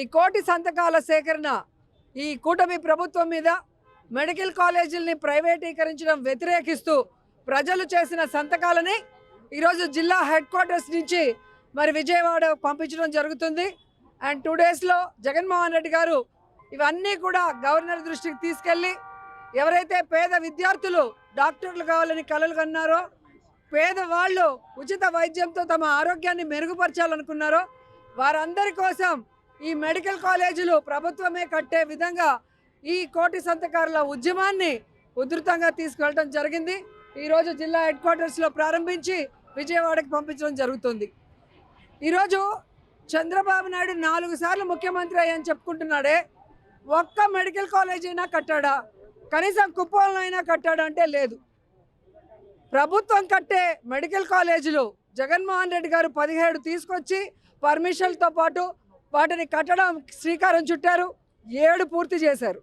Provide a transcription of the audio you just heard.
ఈ కోటి సంతకాల సేకరణ ఈ కూటమి ప్రభుత్వం మీద మెడికల్ కాలేజీలని ప్రైవేటీకరించడం వ్యతిరేకిస్తూ ప్రజలు చేసిన సంతకాలని ఈరోజు జిల్లా హెడ్ క్వార్టర్స్ నుంచి మరి విజయవాడ పంపించడం జరుగుతుంది. అండ్ 2 డేస్లో జగన్మోహన్ రెడ్డి గారు ఇవన్నీ కూడా గవర్నర్ దృష్టికి తీసుకెళ్ళి ఎవరైతే పేద విద్యార్థులు డాక్టర్లు కావాలని కలలు కన్నారో, పేదవాళ్ళు ఉచిత వైద్యంతో తమ ఆరోగ్యాన్ని మెరుగుపరచాలనుకున్నారో వారందరి కోసం ఈ మెడికల్ కాలేజీలు ప్రభుత్వమే కట్టే విధంగా ఈ కోటి సంతకాల ఉద్యమాన్ని ఉధృతంగా తీసుకెళ్ళడం జరిగింది. ఈరోజు జిల్లా హెడ్ క్వార్టర్స్లో ప్రారంభించి విజయవాడకి పంపించడం జరుగుతుంది. ఈరోజు చంద్రబాబు నాయుడు 4 సార్లు ముఖ్యమంత్రి అయ్యని చెప్పుకుంటున్నాడే, ఒక్క మెడికల్ కాలేజ్ అయినా కట్టాడా? కనీసం కుప్పంలో అయినా కట్టాడా అంటే లేదు. ప్రభుత్వం కట్టే మెడికల్ కాలేజీలు జగన్మోహన్ రెడ్డి గారు 17 తీసుకొచ్చి పర్మిషన్లతో పాటు వాటిని కట్టడం శ్రీకారం చుట్టారు. 7 పూర్తి చేశారు.